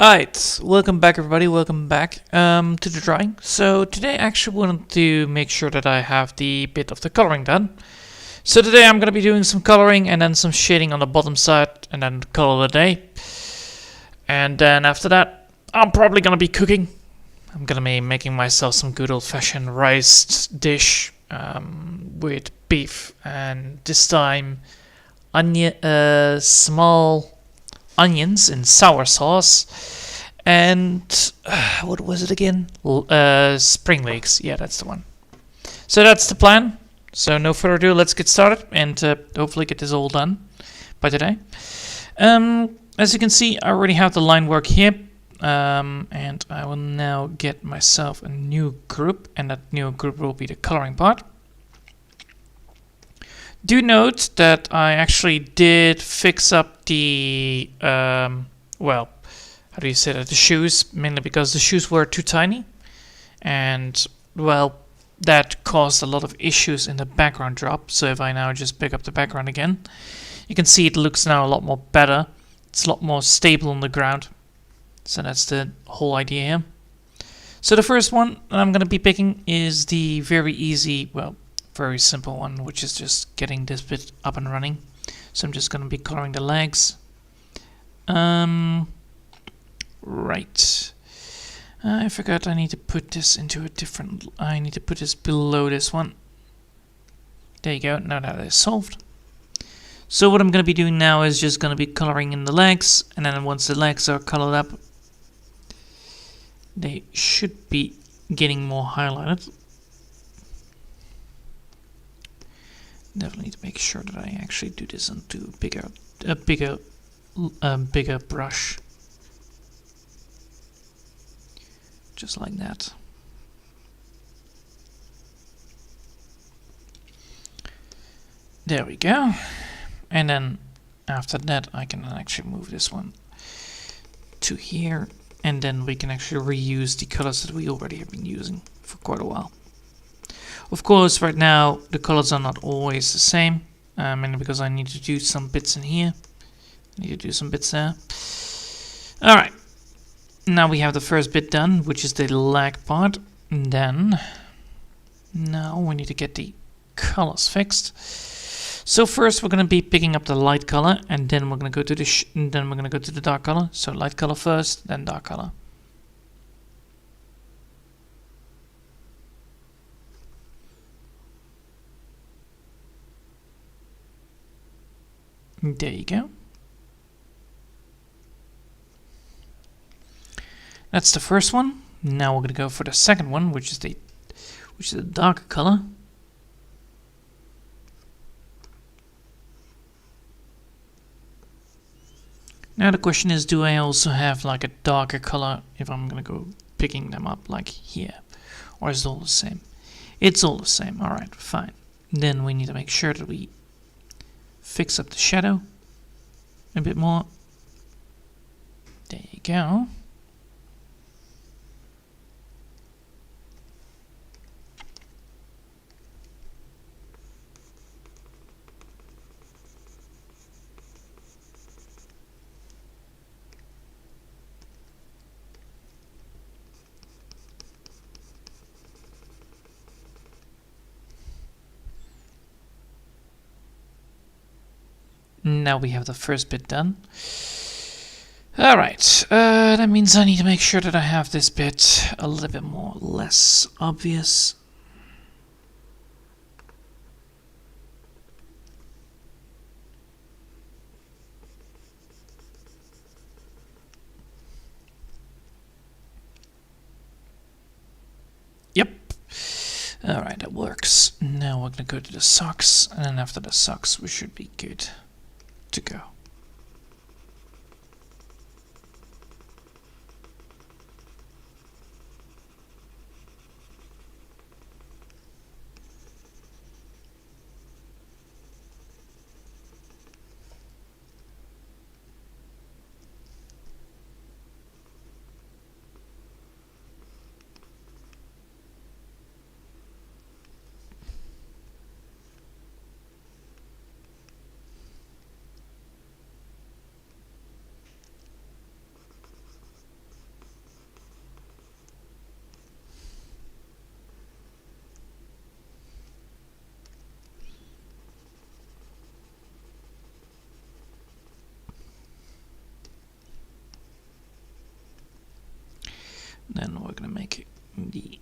Alright, welcome back everybody, welcome back to the drawing. So today I actually wanted to make sure that I have the bit of the coloring done. So today I'm going to be doing some coloring and then some shading on the bottom side and then color of the day. And then after that I'm probably going to be cooking. I'm going to be making myself some good old-fashioned rice dish with beef, and this time small onions in sour sauce, and what was it again? Spring leeks. Yeah, that's the one. So that's the plan. So no further ado, let's get started and hopefully get this all done by today. As you can see, I already have the line work here, and I will now get myself a new group, and that new group will be the coloring part. Do note that I actually did fix up the, well, how do you say that, the shoes, mainly because the shoes were too tiny, and, well, that caused a lot of issues in the background drop. So if I now just pick up the background again, you can see it looks now a lot more better. It's a lot more stable on the ground. So that's the whole idea here. So the first one that I'm going to be picking is the very easy, well, very simple one, which is just getting this bit up and running. So I'm just going to be coloring the legs. Right. I forgot I need to put this into a different... I need to put this below this one. There you go. Now that is solved. So what I'm going to be doing now is just going to be coloring in the legs. And then once the legs are colored up, they should be getting more highlighted. Definitely need to make sure that I actually do this onto a bigger brush. Just like that. There we go. And then after that I can actually move this one to here, and then we can actually reuse the colors that we already have been using for quite a while. Of course, right now the colors are not always the same, mainly because I need to do some bits in here. I need to do some bits there. Alright, now we have the first bit done, which is the leg part. And then, now we need to get the colors fixed. So first we're going to be picking up the light color, and then we're going to go to the dark color. So light color first, then dark color. There you go. That's the first one. Now we're going to go for the second one, which is the darker color. Now the question is, do I also have like a darker color if I'm going to go picking them up like here? Or is it all the same? It's all the same. Alright, fine. Then we need to make sure that we fix up the shadow a bit more. There you go. Now we have the first bit done. Alright, that means I need to make sure that I have this bit a little bit more less obvious. Yep. Alright, that works. Now we're gonna go to the socks, and then after the socks we should be good to go. then we're gonna make the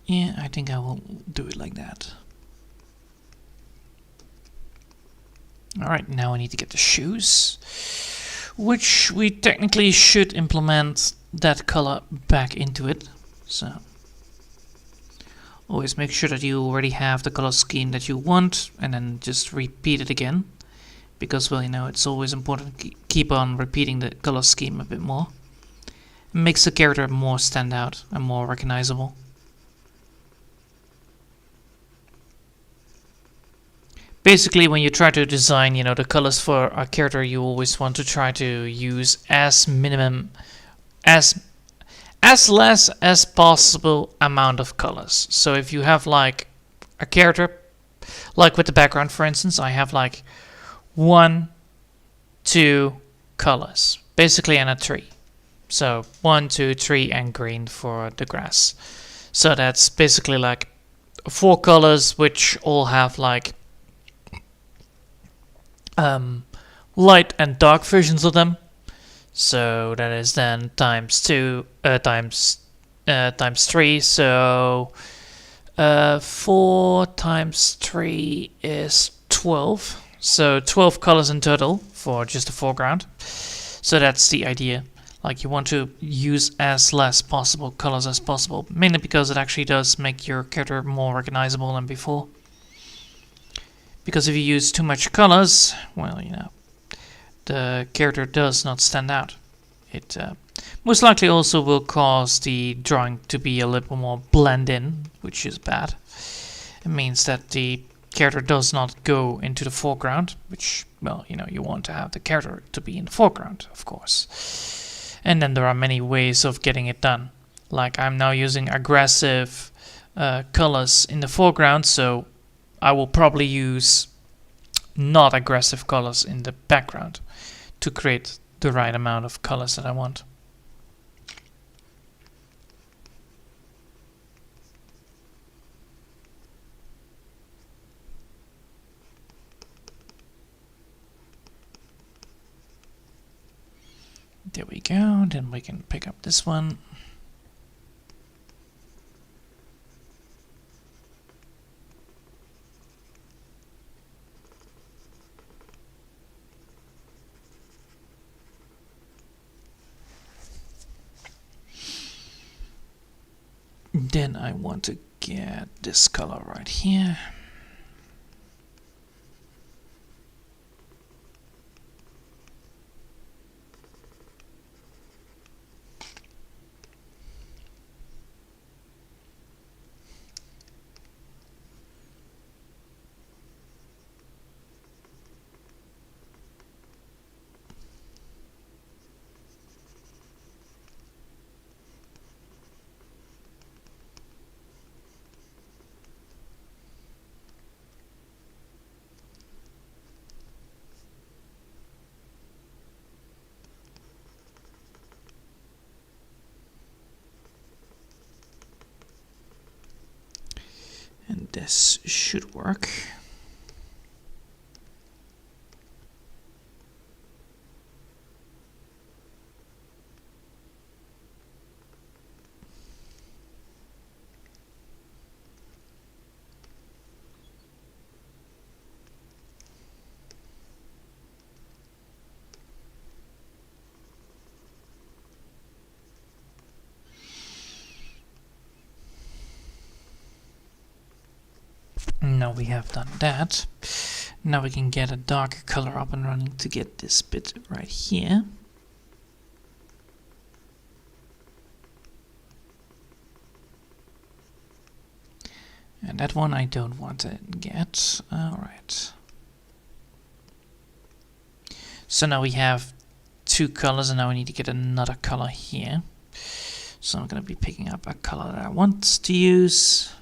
yeah, I think I will do it like that. Alright, now we need to get the shoes, which we technically should implement that color back into it. So always make sure that you already have the color scheme that you want, and then just repeat it again. Because, well, you know, it's always important to keep on repeating the color scheme a bit more. It makes the character more stand out and more recognizable. Basically, when you try to design, you know, the colors for a character, you always want to try to use as minimum, as less as possible amount of colors. So if you have like a character, like with the background, for instance, I have like 1, 2 colors, basically, and a tree. So 1, 2, 3, and green for the grass. So that's basically like 4 colors, which all have like light and dark versions of them. So that is then times 2 times 3. So 4 times 3 is 12. So 12 colors in total for just the foreground. So that's the idea. Like, you want to use as less possible colors as possible, mainly because it actually does make your character more recognizable than before. Because if you use too much colors, well, you know, the character does not stand out. It most likely also will cause the drawing to be a little more blend in, which is bad. It means that the character does not go into the foreground, which, well, you know, you want to have the character to be in the foreground, of course. And then there are many ways of getting it done. Like, I'm now using aggressive colors in the foreground, so I will probably use not aggressive colors in the background to create the right amount of colors that I want. There we go, then we can pick up this one. Then I want to get this color right here. And this should work. Now we have done that. Now we can get a darker color up and running to get this bit right here. And that one I don't want to get. Alright. So now we have 2 colors, and now we need to get another color here. So I'm going to be picking up a color that I want to use.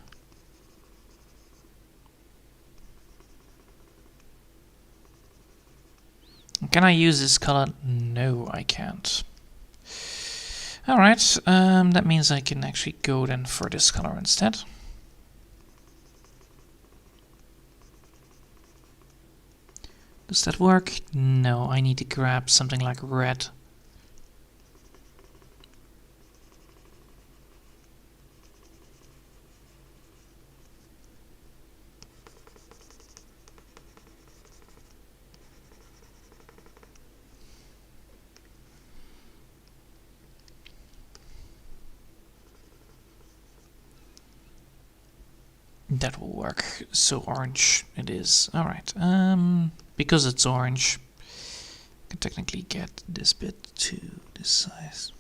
Can I use this color? No, I can't. Alright, that means I can actually go then for this color instead. Does that work? No, I need to grab something like red. That will work. So orange it is. Alright, because it's orange, I can technically get this bit to this size.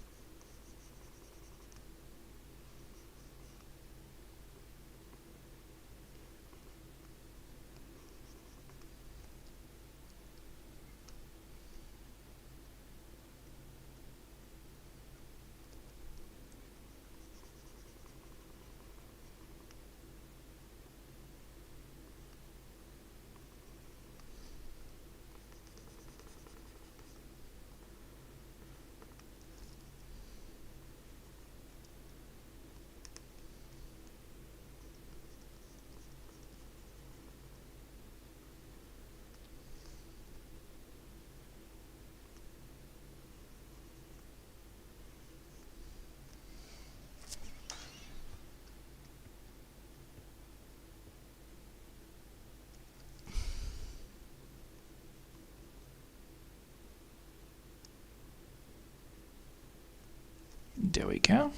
There we go.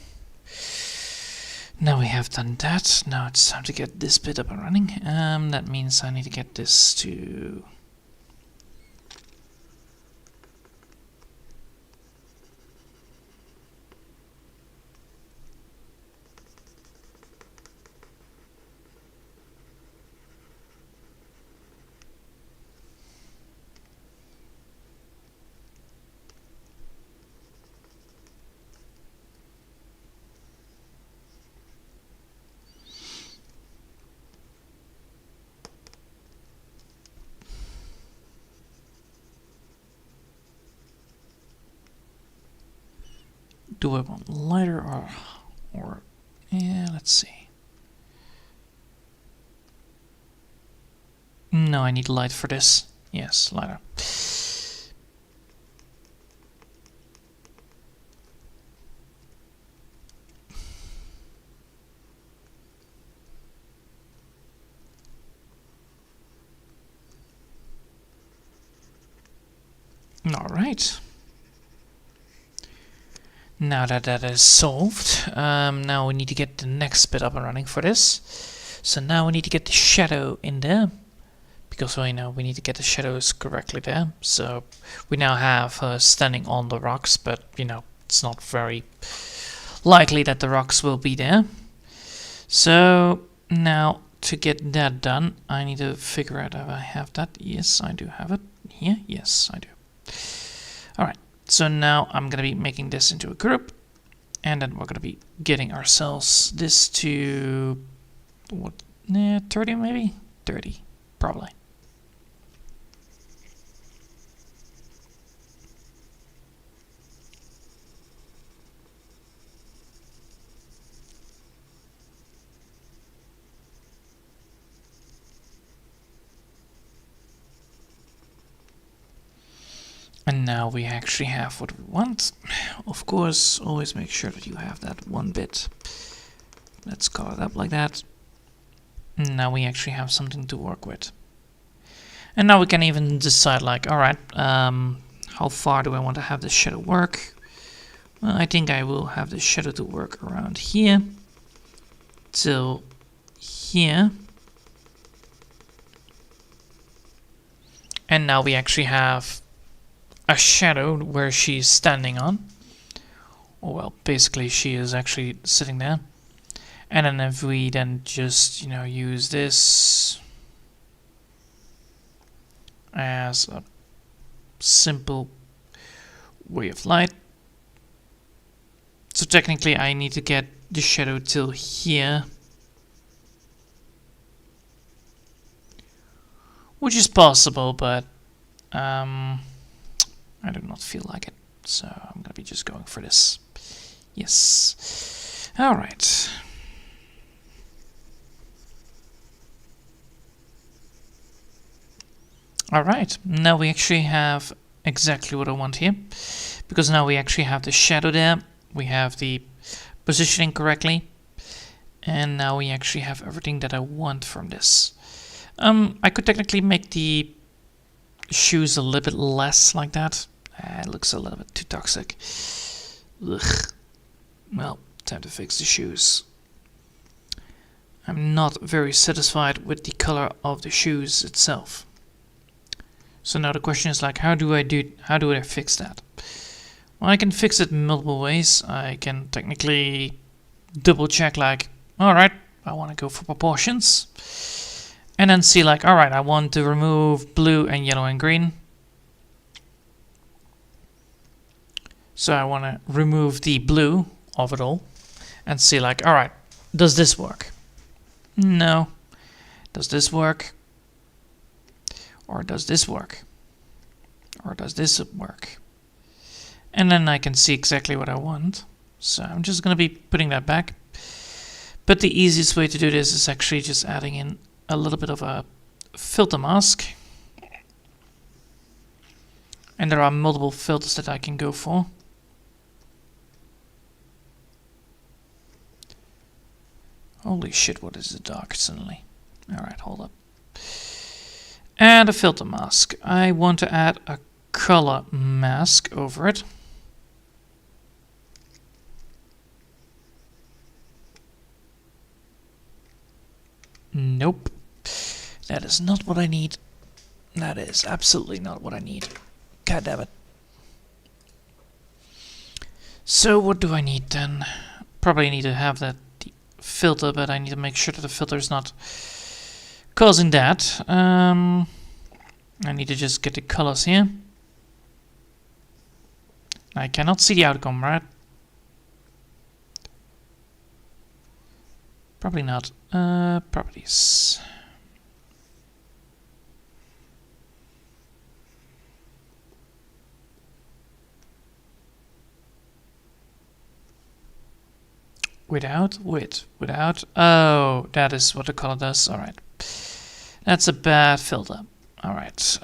Now we have done that. Now it's time to get this bit up and running. That means I need to get this to... Do I want lighter or yeah, let's see. No, I need light for this. Yes, lighter. All right. Now that that is solved, now we need to get the next bit up and running for this. So now we need to get the shadow in there, because we know we need to get the shadows correctly there. So we now have standing on the rocks, but you know, it's not very likely that the rocks will be there. So now to get that done, I need to figure out if I have that. Yes, I do have it here. Yes, I do. All right. So now I'm going to be making this into a group, and then we're going to be getting ourselves this to, what, 30 maybe? 30, probably. And now we actually have what we want. Of course, always make sure that you have that one bit. Let's call it up like that. Now we actually have something to work with. And now we can even decide like, alright, how far do I want to have the shadow work? Well, I think I will have the shadow to work around here till here. And now we actually have a shadow where she's standing on. Or well, basically she is actually sitting there. And then if we then just, you know, use this as a simple way of light. So technically I need to get the shadow till here. Which is possible, but I do not feel like it, so I'm gonna be just going for this. Yes. Alright. Alright, now we actually have exactly what I want here. Because now we actually have the shadow there. We have the positioning correctly. And now we actually have everything that I want from this. I could technically make the shoes a little bit less like that. It looks a little bit too toxic. Ugh. Well, time to fix the shoes. I'm not very satisfied with the color of the shoes itself. So now the question is like, how do I fix that? Well, I can fix it multiple ways. I can technically double check like, alright, I want to go for proportions. And then see like, alright, I want to remove blue and yellow and green. So I want to remove the blue of it all. And see like, alright, does this work? No. Does this work? Or does this work? Or does this work? And then I can see exactly what I want. So I'm just going to be putting that back. But the easiest way to do this is actually just adding in a little bit of a filter mask. And there are multiple filters that I can go for. Holy shit, what is the dark suddenly? Alright, hold up. And a filter mask. I want to add a color mask over it. Nope. That is not what I need. That is absolutely not what I need. God damn it. So what do I need then? Probably need to have that filter, but I need to make sure that the filter is not causing that. I need to just get the colors here. I cannot see the outcome, right? Probably not. Properties. Without. Oh, that is what the color does. Alright. That's a bad filter. Alright.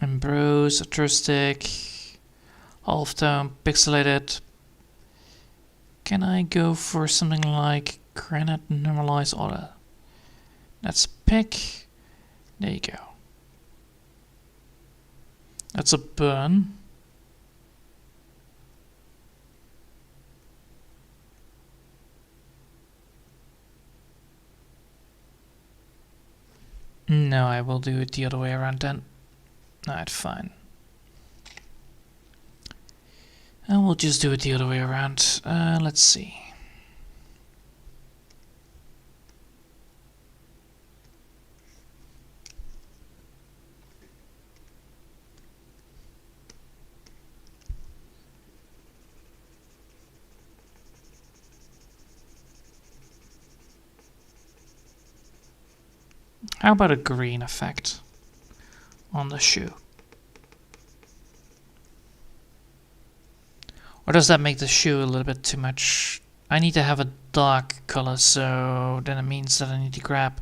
Embroze, altruistic, halftone, pixelated. Can I go for something like granite normalize order? That's pick. There you go. That's a burn. No, I will do it the other way around then. Alright, fine. And we'll just do it the other way around. Let's see. How about a green effect on the shoe? Or does that make the shoe a little bit too much? I need to have a dark color, so then it means that I need to grab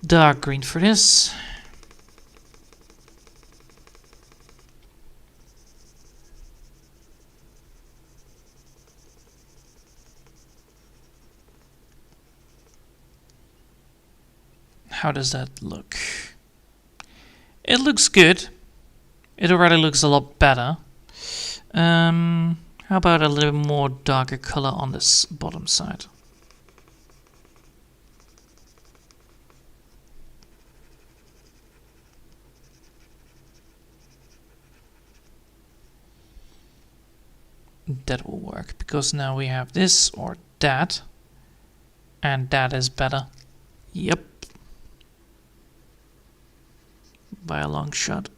dark green for this. How does that look? It looks good. It already looks a lot better. How about a little more darker color on this bottom side? That will work, because now we have this or that, and that is better. Yep. By a long shot.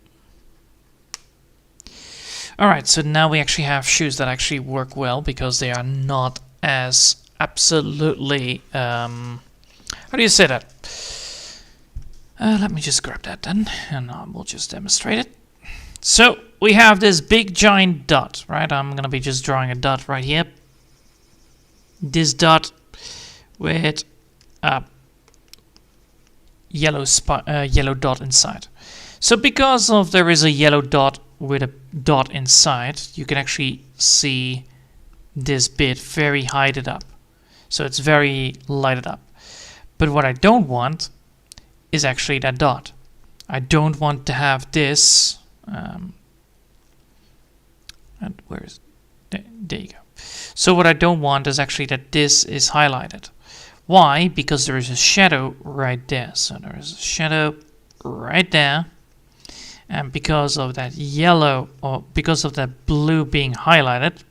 Alright, so now we actually have shoes that actually work well, because they are not as absolutely... how do you say that? Let me just grab that then, and we'll just demonstrate it. So, we have this big giant dot, right? I'm gonna be just drawing a dot right here. This dot with a yellow dot inside. So because of there is a yellow dot with a dot inside, you can actually see this bit very lighted up. So it's very lighted up. But what I don't want is actually that dot. I don't want to have this. And where is it? There you go. So what I don't want is actually that this is highlighted. Why? Because there is a shadow right there. So there is a shadow right there. And because of that yellow, or because of that blue being highlighted,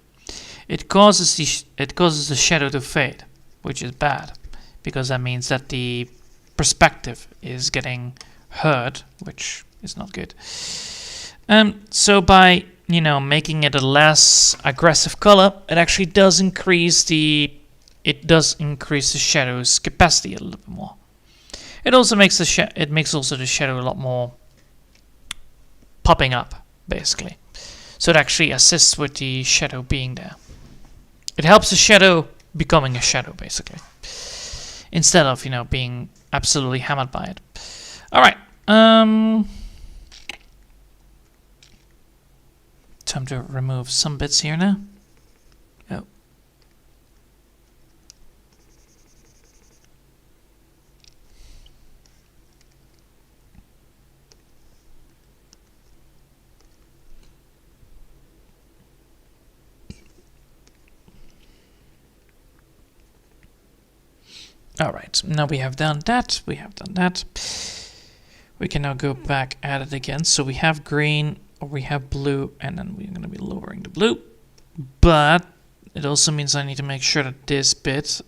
it causes the shadow to fade, which is bad, because that means that the perspective is getting hurt, which is not good. So by making it a less aggressive color, it actually does increase the shadow's capacity a little bit more. It also makes the shadow a lot more popping up, basically. So it actually assists with the shadow being there. It helps the shadow becoming a shadow, basically, instead of being absolutely hammered by it. All right. Time to remove some bits here now. Oh. Alright, now we have done that. We can now go back at it again. So we have green, or we have blue, and then we're going to be lowering the blue. But it also means I need to make sure that this bit,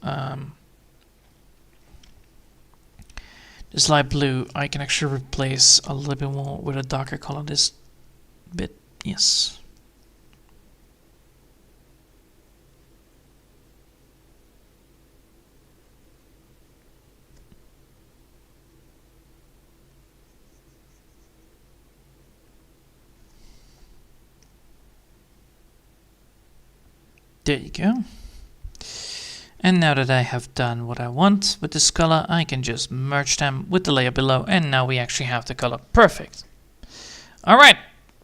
this light blue, I can actually replace a little bit more with a darker color. This bit, yes. There you go. And now that I have done what I want with this color, I can just merge them with the layer below, and now we actually have the color perfect. Alright,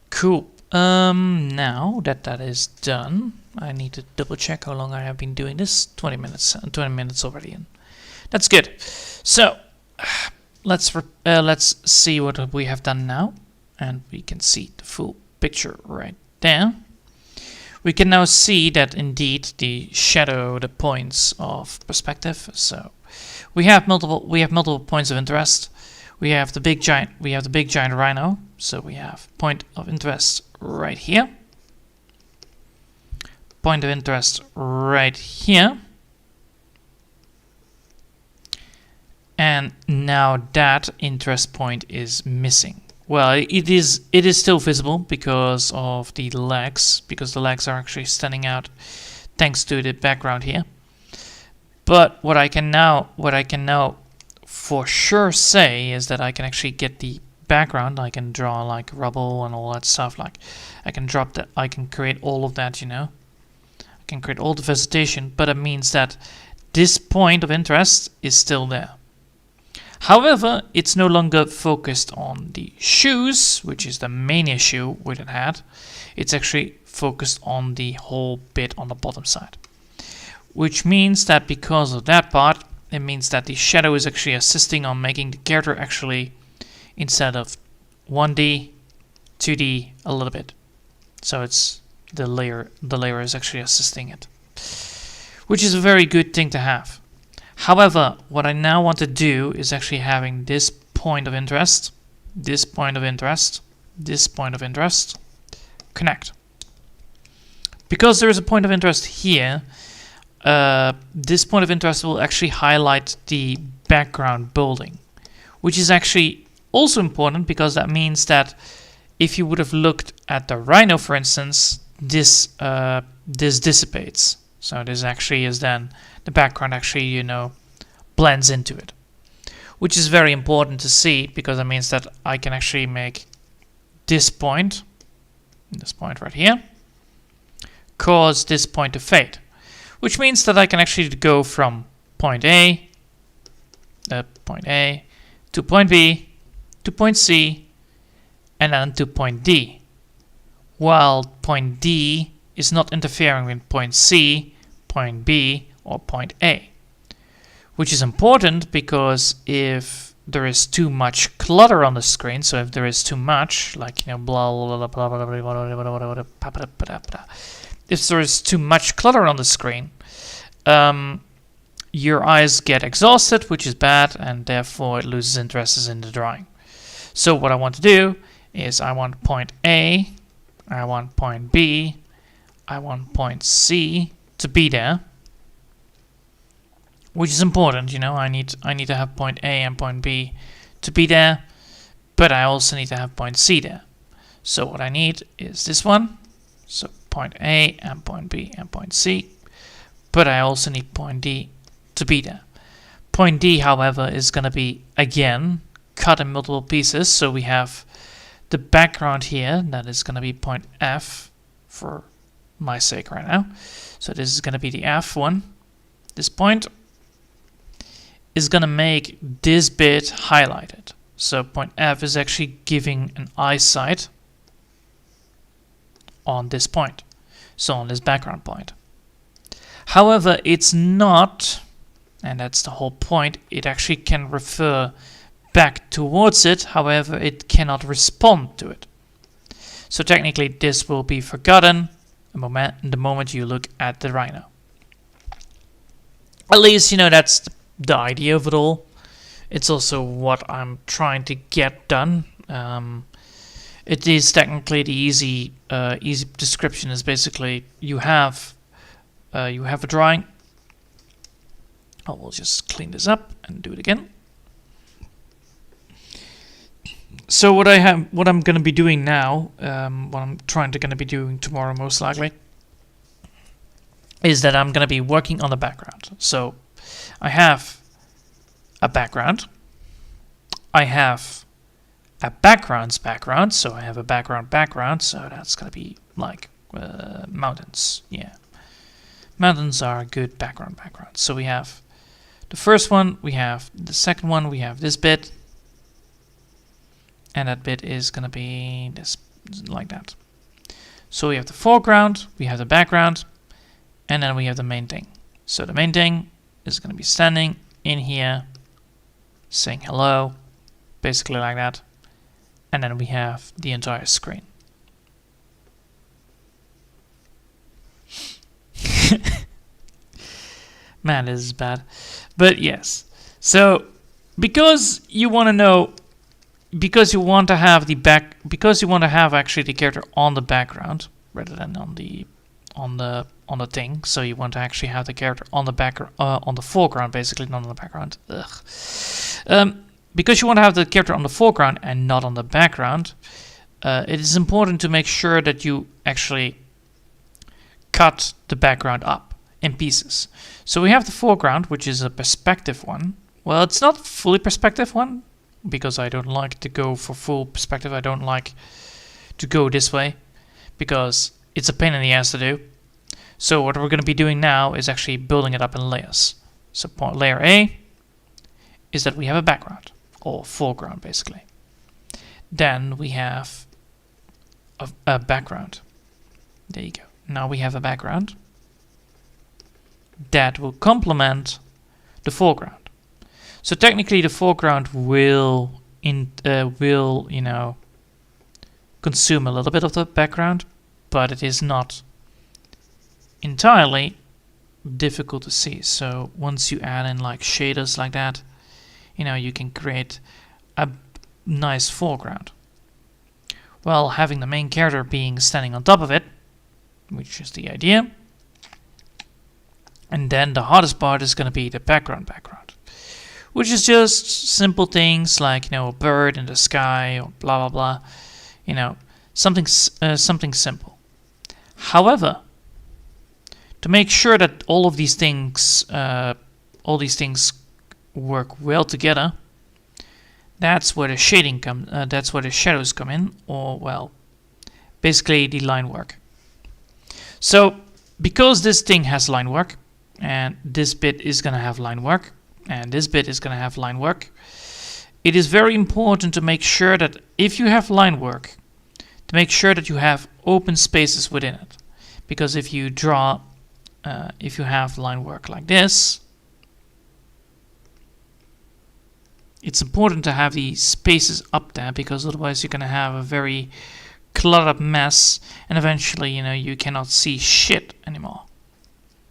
cool. Now that that is done, I need to double check how long I have been doing this. 20 minutes already in. That's good. So let's see what we have done now, and we can see the full picture right there. We can now see that indeed the shadow, the points of perspective. So we have multiple points of interest. We have the big giant rhino. So we have point of interest right here. Point of interest right here. And now that interest point is missing. Well, it is still visible because of the legs, because the legs are actually standing out thanks to the background here. But what I can now for sure say is that I can actually get the background. I can draw like rubble and all that stuff. Like I can drop that. I can create all of that. I can create all the vegetation. But it means that this point of interest is still there. However, it's no longer focused on the shoes, which is the main issue with it had. It's actually focused on the whole bit on the bottom side. Which means that because of that part, it means that the shadow is actually assisting on making the character actually, instead of 1D, 2D a little bit. So it's the layer is actually assisting it. Which is a very good thing to have. However, what I now want to do is actually having this point of interest, this point of interest, this point of interest, connect. Because there is a point of interest here, this point of interest will actually highlight the background building, which is actually also important because that means that if you would have looked at the rhino, for instance, this dissipates. So this actually is then the background actually, blends into it, which is very important to see because it means that I can actually make this point right here, cause this point to fade, which means that I can actually go from point A to point B, to point C, and then to point D. While point D is not interfering with point C, point B, or point A. Which is important because if there is too much clutter on the screen, so if there is too much, like, you know, blah blah blah blah blah blah blah, if there is too much clutter on the screen, your eyes get exhausted, which is bad, and therefore it loses interest in the drawing. So what I want to do is I want point A, I want point B, I want point C to be there, which is important, you know. I need to have point A and point B to be there, but I also need to have point C there. So what I need is this one, so point A and point B and point C, but I also need point D to be there. Point D, however, is going to be, again, cut in multiple pieces, so we have the background here, that is going to be point F for my sake right now. So this is going to be the F one. This point is going to make this bit highlighted. So point F is actually giving an eyesight on this point, so on this background point. However, it's not, and that's the whole point, it actually can refer back towards it, however it cannot respond to it. So technically this will be forgotten the moment you look at the rhino. At least, you know, that's the idea of it all. It's also what I'm trying to get done. It is technically the easy description is basically you have a drawing. I will just clean this up and do it again. So what I'm going to be doing now, what I'm going to be doing tomorrow most likely, is that I'm going to be working on the background. So I have a background. I have a background's background. So I have a background. So that's going to be like mountains. Yeah, mountains are a good background. So we have the first one, we have the second one, we have this bit. And that bit is going to be this, like that. So we have the foreground, we have the background, and then we have the main thing. So the main thing is going to be standing in here, saying hello, basically like that. And then we have the entire screen. Man, this is bad. But yes. So because you want to know, because you want to have actually the character on the background rather than on the thing. So you want to actually have the character on the on the foreground, basically, not on the background. Because you want to have the character on the foreground and not on the background, it is important to make sure that you actually cut the background up in pieces. So we have the foreground, which is a perspective one. Well, it's not fully perspective one, because I don't like to go for full perspective. I don't like to go this way because it's a pain in the ass to do. So what we're going to be doing now is actually building it up in layers. So layer A is that we have a background, or foreground basically. Then we have a background. There you go. Now we have a background that will complement the foreground. So technically the foreground will you know, consume a little bit of the background, but it is not entirely difficult to see. So once you add in like shaders like that, you know, you can create a nice foreground. While having the main character being standing on top of it, which is the idea. And then the hardest part is going to be the background, which is just simple things like, you know, a bird in the sky or blah blah blah, you know, something simple. However, to make sure that all these things work well together, that's where the shading that's where the shadows come in, or well, basically the line work. So because this thing has line work, and this bit is going to have line work, and this bit is going to have line work, it is very important to make sure that if you have line work, to make sure that you have open spaces within it. Because if you draw, if you have line work like this, it's important to have these spaces up there, because otherwise you're going to have a very cluttered mess, and eventually, you know, you cannot see shit anymore.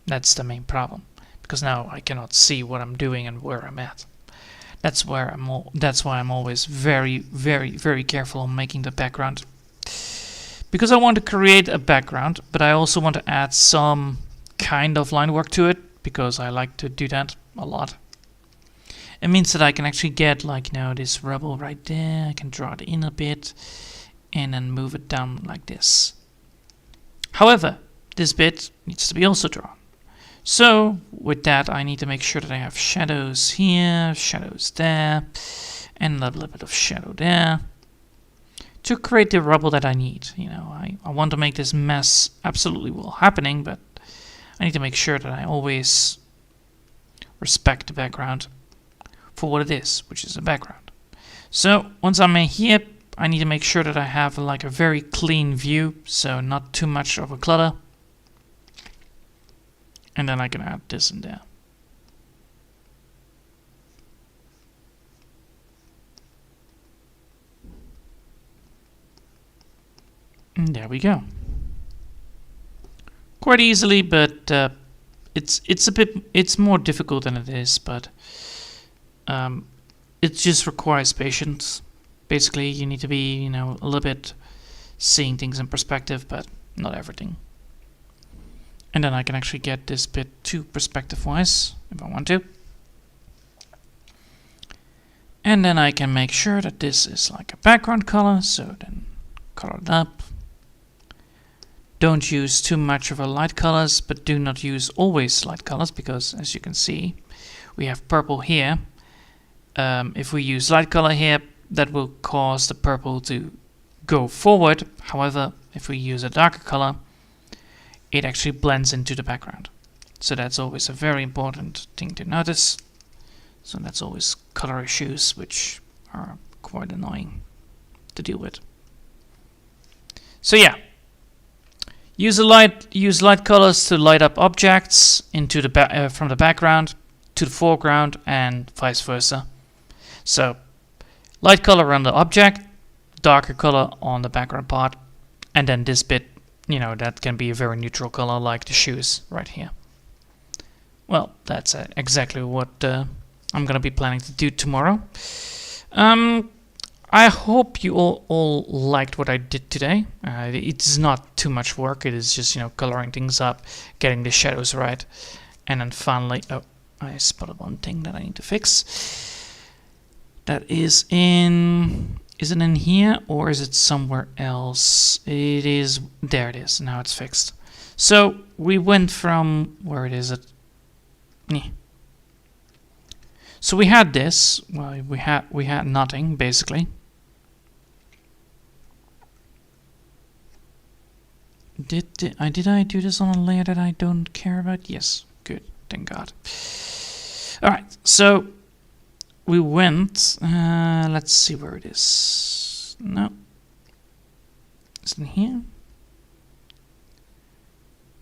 That's the main problem, because now I cannot see what I'm doing and where I'm at. That's why I'm always very, very, very careful on making the background, because I want to create a background, but I also want to add some kind of line work to it, because I like to do that a lot. It means that I can actually get, like, you know, this rubble right there. I can draw it in a bit and then move it down like this. However, this bit needs to be also drawn. So with that, I need to make sure that I have shadows here, shadows there, and a little bit of shadow there to create the rubble that I need. You know, I want to make this mess absolutely well happening, but I need to make sure that I always respect the background for what it is, which is a background. So once I'm in here, I need to make sure that I have like a very clean view, so not too much of a clutter. And then I can add this in there. And there we go. Quite easily, but it's more difficult than it is, but it just requires patience. Basically, you need to be, you know, a little bit seeing things in perspective, but not everything. And then I can actually get this bit to perspective-wise, if I want to. And then I can make sure that this is like a background color, so then color it up. Don't use too much of a light colors, but do not use always light colors, because as you can see, we have purple here. If we use light color here, that will cause the purple to go forward. However, if we use a darker color, it actually blends into the background. So that's always a very important thing to notice. So that's always color issues, which are quite annoying to deal with. So yeah, use light colors to light up objects into the from the background to the foreground, and vice versa. So light color on the object, darker color on the background part, and then this bit, you know, that can be a very neutral color, like the shoes right here. Well, that's exactly what I'm gonna be planning to do tomorrow. I hope you all liked what I did today. It's not too much work. It is just, you know, coloring things up, getting the shadows right, and then finally, oh, I spotted one thing that I need to fix. That is in... Is it in here or is it somewhere else? It is... There it is. Now it's fixed. So we went from... Where it is it? So we had this. Well, we had nothing, basically. Did I do this on a layer that I don't care about? Yes. Good. Thank God. Alright. So... we went, let's see where it is. No. Is it in here?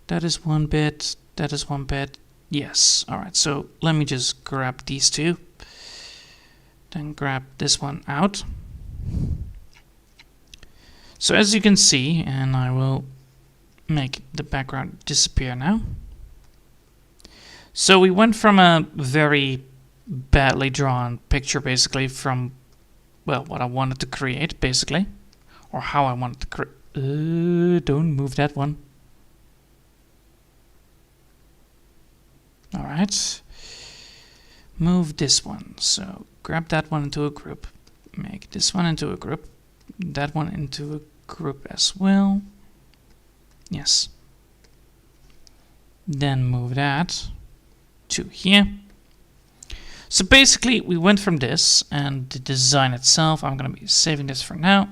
That is one bit. That is one bit. Yes. Alright, so let me just grab these two. Then grab this one out. So as you can see, and I will make the background disappear now. So we went from a very badly drawn picture, basically, from, well, what I wanted to create, basically, or how I wanted to create. Don't move that one. Alright, move this one. So grab that one into a group, make this one into a group, that one into a group as well. Yes. Then move that to here. So basically, we went from this, and the design itself, I'm going to be saving this for now.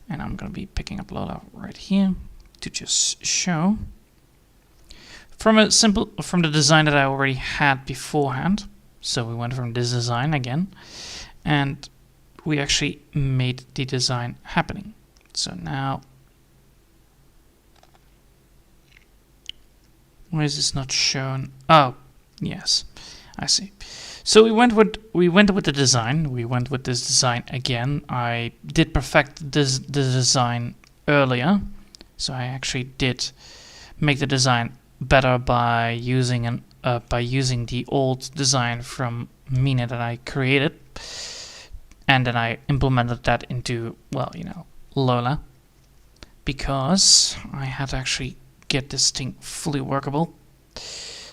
And I'm going to be picking up Lola right here to just show. From the design that I already had beforehand. So we went from this design again. and we actually made the design happening. So now, why is this not shown? Oh, yes, I see. So we went with the design. We went with this design again. I did perfect the design earlier, so I actually did make the design better by using the old design from Mina that I created, and then I implemented that into, well, you know, Lola, because I had to actually get this thing fully workable.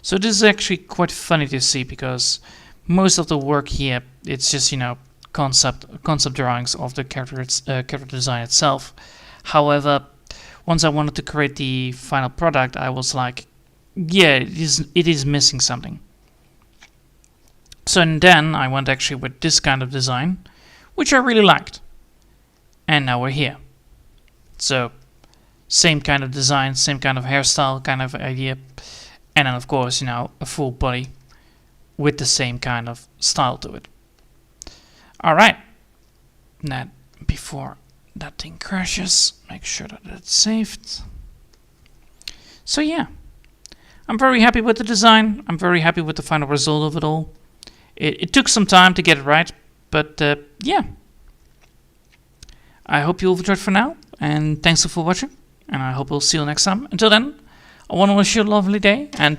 So this is actually quite funny to see, because most of the work here, it's just, you know, concept drawings of the character design itself. However, once I wanted to create the final product, I was like, yeah, it is missing something. So and then I went actually with this kind of design, which I really liked. And now we're here. So same kind of design, same kind of hairstyle kind of idea. And then of course, you know, a full body with the same kind of style to it. Alright. Now, before that thing crashes, make sure that it's saved. So yeah, I'm very happy with the design. I'm very happy with the final result of it all. It took some time to get it right, but yeah. I hope you'll enjoyed for now, and thanks for watching, and I hope we'll see you next time. Until then, I want to wish you a lovely day, and